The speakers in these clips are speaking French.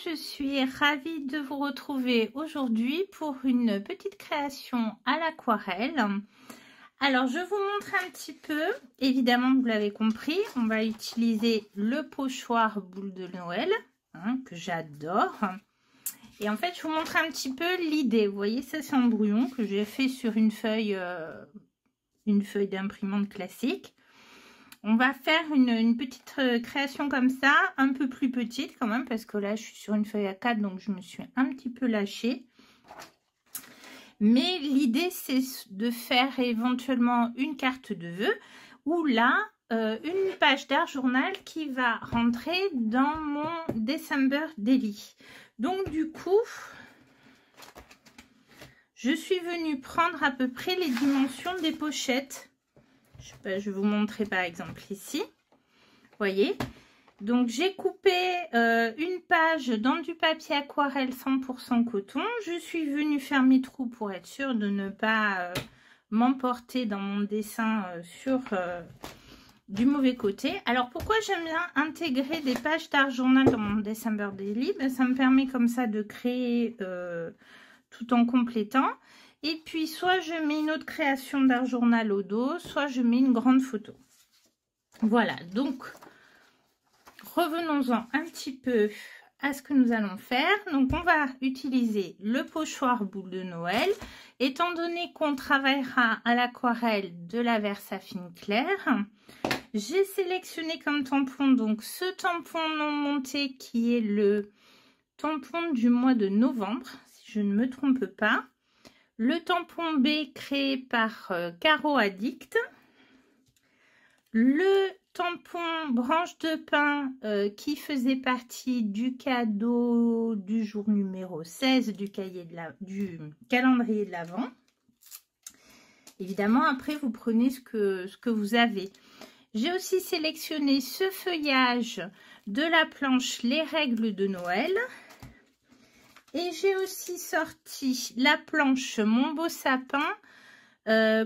je suis ravie de vous retrouver aujourd'hui pour une petite création à l'aquarelle. Alors, je vous montre un petit peu. Évidemment, vous l'avez compris, on va utiliser le pochoir boule de Noël, que j'adore. Et en fait, je vous montre un petit peu l'idée. Vous voyez, ça c'est un brouillon que j'ai fait sur une feuille d'imprimante classique. On va faire une petite création comme ça, un peu plus petite quand même, parce que là, je suis sur une feuille A4, donc je me suis un petit peu lâchée. Mais l'idée, c'est de faire éventuellement une carte de vœux, ou là, une page d'art journal qui va rentrer dans mon December Daily. Donc, du coup, je suis venue prendre à peu près les dimensions des pochettes. Je vais vous montrer par exemple ici. Vous voyez, donc j'ai coupé une page dans du papier aquarelle 100% coton. Je suis venue faire mes trous pour être sûre de ne pas m'emporter dans mon dessin sur du mauvais côté. Alors pourquoi j'aime bien intégrer des pages d'art journal dans mon December Daily? Ben, ça me permet comme ça de créer tout en complétant. Et puis, soit je mets une autre création d'art journal au dos, soit je mets une grande photo. Voilà, donc, revenons-en un petit peu à ce que nous allons faire. Donc, on va utiliser le pochoir boule de Noël. Étant donné qu'on travaillera à l'aquarelle de la Versafine claire, j'ai sélectionné comme tampon, donc, ce tampon non monté qui est le tampon du mois de novembre, si je ne me trompe pas. Le tampon B créé par Caro Addict. Le tampon branche de pin qui faisait partie du cadeau du jour numéro 16 du calendrier de l'Avent. Évidemment, après, vous prenez ce que vous avez. J'ai aussi sélectionné ce feuillage de la planche Les règles de Noël. Et j'ai aussi sorti la planche Mon beau sapin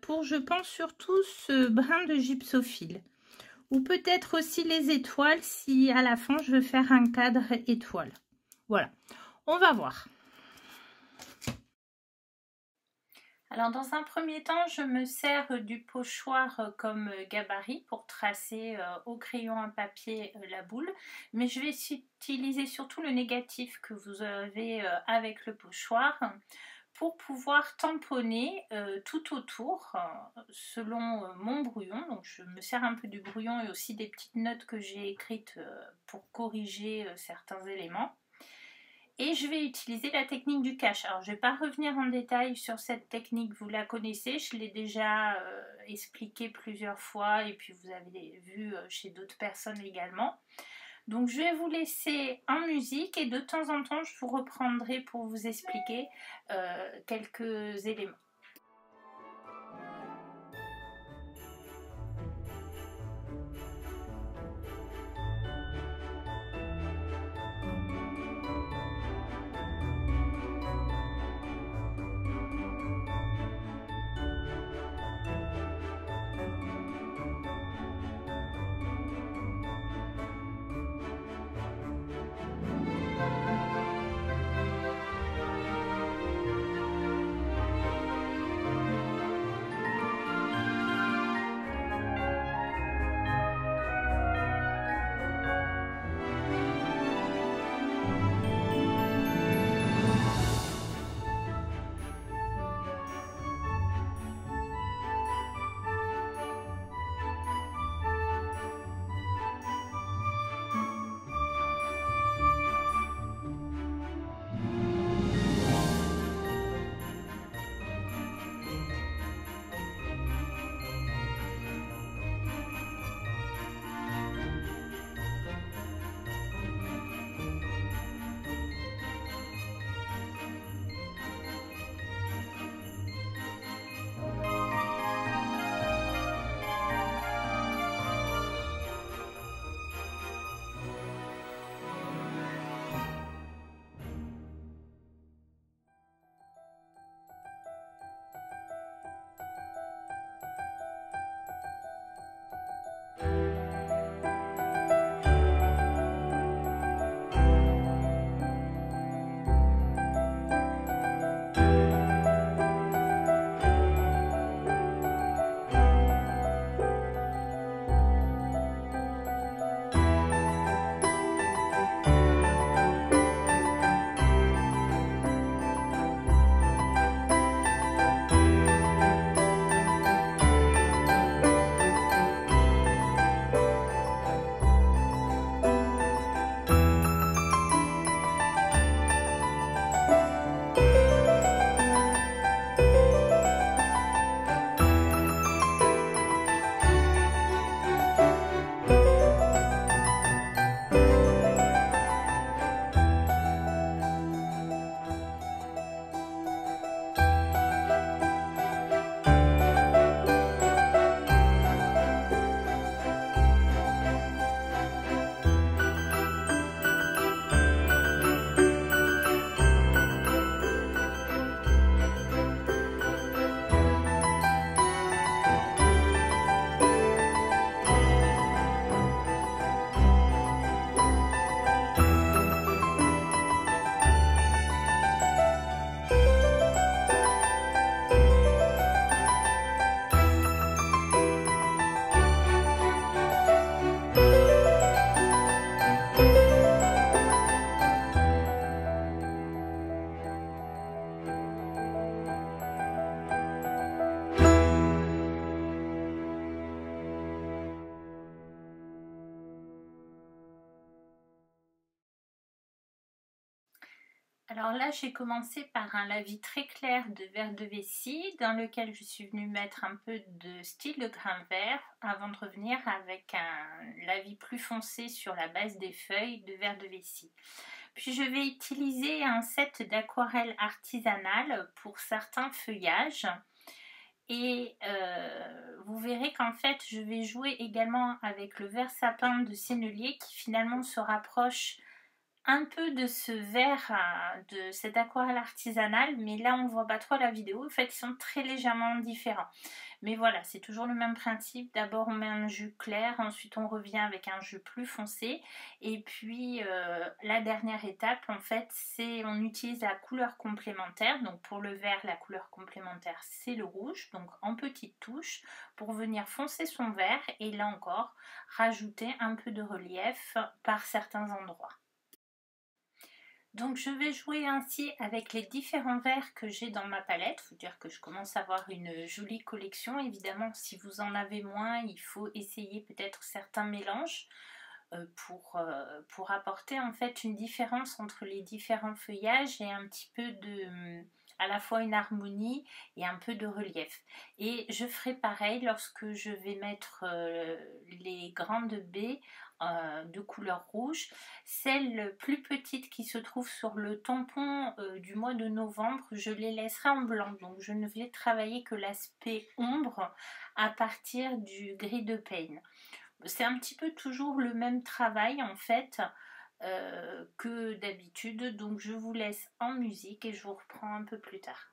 pour, je pense, surtout ce brin de gypsophile. Ou peut-être aussi les étoiles si à la fin je veux faire un cadre étoile. Voilà, on va voir. Alors dans un premier temps, je me sers du pochoir comme gabarit pour tracer au crayon à papier la boule. Mais je vais utiliser surtout le négatif que vous avez avec le pochoir pour pouvoir tamponner tout autour selon mon brouillon. Donc je me sers un peu du brouillon et aussi des petites notes que j'ai écrites pour corriger certains éléments. Et je vais utiliser la technique du cache. Alors, je ne vais pas revenir en détail sur cette technique, vous la connaissez. Je l'ai déjà expliqué plusieurs fois et puis vous avez vu chez d'autres personnes également. Donc, je vais vous laisser en musique et de temps en temps, je vous reprendrai pour vous expliquer quelques éléments. Alors là, j'ai commencé par un lavis très clair de verre de vessie dans lequel je suis venue mettre un peu de style de grain vert avant de revenir avec un lavis plus foncé sur la base des feuilles de verre de vessie. Puis je vais utiliser un set d'aquarelle artisanale pour certains feuillages. Et vous verrez qu'en fait, je vais jouer également avec le vert sapin de Sennelier qui finalement se rapproche un peu de ce vert, de cette aquarelle artisanale, mais là on ne voit pas trop la vidéo. En fait, ils sont très légèrement différents. Mais voilà, c'est toujours le même principe. D'abord on met un jus clair, ensuite on revient avec un jus plus foncé. Et puis la dernière étape, en fait, c'est on utilise la couleur complémentaire. Donc pour le vert, la couleur complémentaire, c'est le rouge. Donc en petites touches pour venir foncer son vert. Et là encore, rajouter un peu de relief par certains endroits. Donc je vais jouer ainsi avec les différents verres que j'ai dans ma palette. Il faut dire que je commence à avoir une jolie collection. Évidemment, si vous en avez moins, il faut essayer peut-être certains mélanges pour apporter en fait une différence entre les différents feuillages et un petit peu de à la fois une harmonie et un peu de relief. Et je ferai pareil lorsque je vais mettre les grandes baies de couleur rouge. Celles plus petites qui se trouvent sur le tampon du mois de novembre, je les laisserai en blanc. Donc je ne vais travailler que l'aspect ombre à partir du gris de Payne. C'est un petit peu toujours le même travail en fait que d'habitude. Donc je vous laisse en musique et je vous reprends un peu plus tard.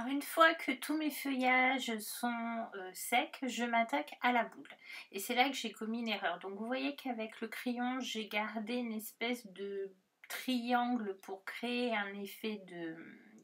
Alors une fois que tous mes feuillages sont secs, je m'attaque à la boule. Et c'est là que j'ai commis une erreur. Donc vous voyez qu'avec le crayon, j'ai gardé une espèce de triangle pour créer un effet de,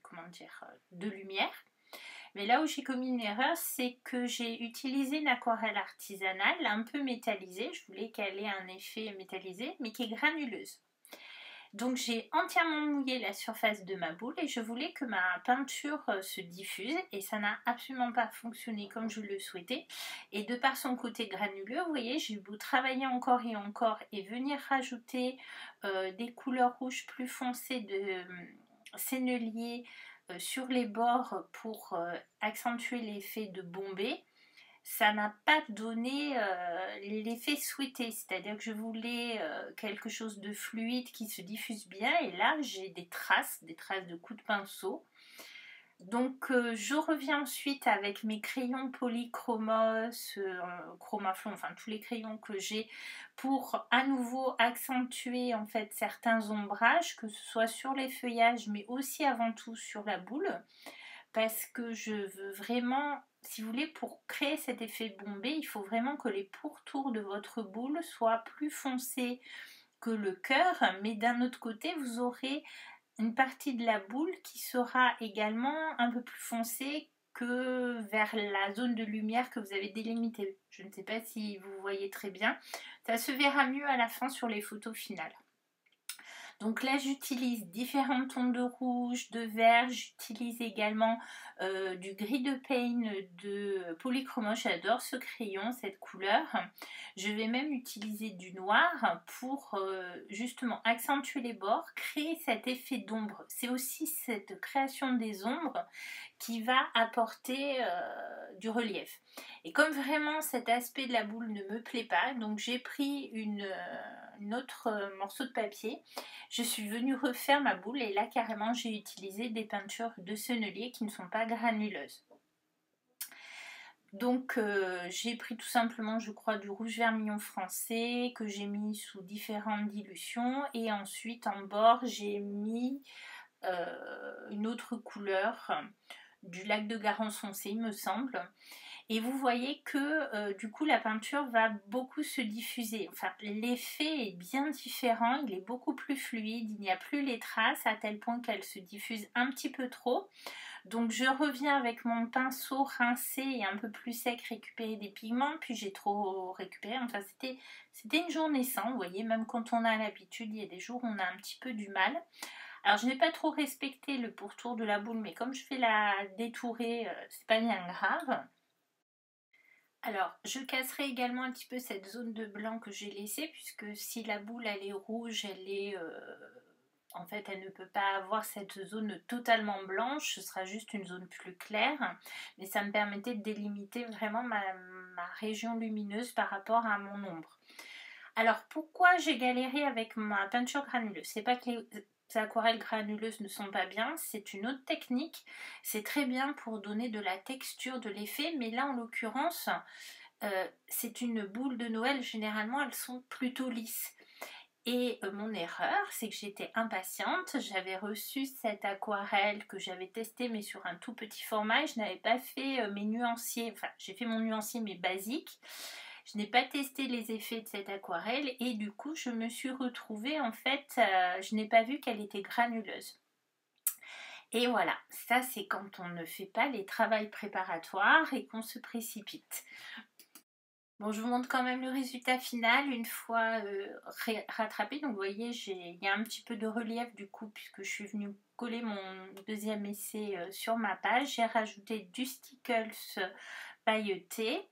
comment dire, de lumière. Mais là où j'ai commis une erreur, c'est que j'ai utilisé une aquarelle artisanale un peu métallisée. Je voulais qu'elle ait un effet métallisé, mais qui est granuleuse. Donc j'ai entièrement mouillé la surface de ma boule et je voulais que ma peinture se diffuse et ça n'a absolument pas fonctionné comme je le souhaitais. Et de par son côté granuleux, vous voyez, j'ai eu beau travailler encore et venir rajouter des couleurs rouges plus foncées de sennelier sur les bords pour accentuer l'effet de bombée. Ça n'a pas donné l'effet souhaité, c'est-à-dire que je voulais quelque chose de fluide qui se diffuse bien et là j'ai des traces de coups de pinceau. Donc je reviens ensuite avec mes crayons polychromos, chromaflon, enfin tous les crayons que j'ai pour à nouveau accentuer en fait certains ombrages, que ce soit sur les feuillages mais aussi avant tout sur la boule. Parce que je veux vraiment, si vous voulez, pour créer cet effet bombé, il faut vraiment que les pourtours de votre boule soient plus foncés que le cœur, mais d'un autre côté, vous aurez une partie de la boule qui sera également un peu plus foncée que vers la zone de lumière que vous avez délimitée. Je ne sais pas si vous voyez très bien. Ça se verra mieux à la fin sur les photos finales. Donc là, j'utilise différents tons de rouge, de vert, j'utilise également du gris de pain de Polychromos. J'adore ce crayon, cette couleur. Je vais même utiliser du noir pour justement accentuer les bords, créer cet effet d'ombre. C'est aussi cette création des ombres qui va apporter du relief. Et comme vraiment cet aspect de la boule ne me plaît pas, donc j'ai pris une autre morceau de papier. Je suis venue refaire ma boule et là carrément j'ai utilisé des peintures de sennelier qui ne sont pas granuleuses. Donc j'ai pris tout simplement, je crois, du rouge vermillon français que j'ai mis sous différentes dilutions et ensuite en bord j'ai mis une autre couleur du lac de Garance foncé, il me semble. Et vous voyez que du coup la peinture va beaucoup se diffuser. Enfin, l'effet est bien différent, il est beaucoup plus fluide, il n'y a plus les traces à tel point qu'elle se diffuse un petit peu trop. Donc je reviens avec mon pinceau rincé et un peu plus sec récupérer des pigments, puis j'ai trop récupéré. Enfin c'était une journée sans, vous voyez, même quand on a l'habitude, il y a des jours où on a un petit peu du mal. Alors je n'ai pas trop respecté le pourtour de la boule, mais comme je fais la détourer, c'est pas bien grave. Alors, je casserai également un petit peu cette zone de blanc que j'ai laissée, puisque si la boule elle est rouge, elle est... en fait, elle ne peut pas avoir cette zone totalement blanche, ce sera juste une zone plus claire. Mais ça me permettait de délimiter vraiment ma région lumineuse par rapport à mon ombre. Alors, pourquoi j'ai galéré avec ma peinture granuleuse? C'est pas que les aquarelles granuleuses ne sont pas bien, c'est une autre technique. C'est très bien pour donner de la texture, de l'effet, mais là en l'occurrence, c'est une boule de Noël, généralement elles sont plutôt lisses. Et mon erreur, c'est que j'étais impatiente, j'avais reçu cette aquarelle que j'avais testée mais sur un tout petit format et je n'avais pas fait mes nuanciers, enfin j'ai fait mon nuancier mais basique. Je n'ai pas testé les effets de cette aquarelle et du coup je me suis retrouvée en fait, je n'ai pas vu qu'elle était granuleuse. Et voilà, ça c'est quand on ne fait pas les travaux préparatoires et qu'on se précipite. Bon, je vous montre quand même le résultat final une fois rattrapé. Donc vous voyez, il y a un petit peu de relief du coup puisque je suis venue coller mon deuxième essai sur ma page. J'ai rajouté du stickles pailleté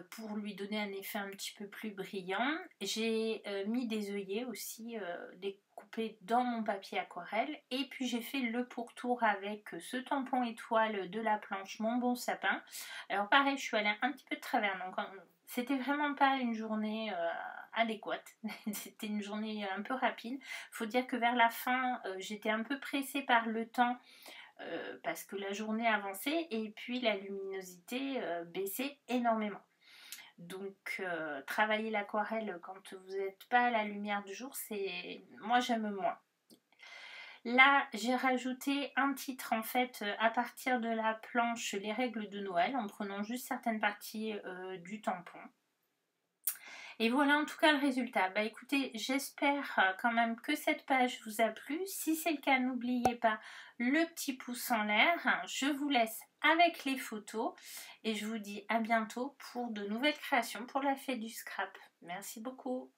pour lui donner un effet un petit peu plus brillant. J'ai mis des œillets aussi découpés dans mon papier aquarelle et puis j'ai fait le pourtour avec ce tampon étoile de la planche Mon Bon Sapin. Alors pareil, je suis allée un petit peu de travers, donc c'était vraiment pas une journée adéquate, c'était une journée un peu rapide. Faut dire que vers la fin, j'étais un peu pressée par le temps parce que la journée avançait et puis la luminosité baissait énormément. Donc travailler l'aquarelle quand vous n'êtes pas à la lumière du jour, moi j'aime moins. Là, j'ai rajouté un titre en fait à partir de la planche Les règles de Noël en prenant juste certaines parties du tampon. Et voilà en tout cas le résultat. Bah écoutez, j'espère quand même que cette page vous a plu. Si c'est le cas, n'oubliez pas le petit pouce en l'air. Je vous laisse avec les photos et je vous dis à bientôt pour de nouvelles créations pour la fête du scrap. Merci beaucoup.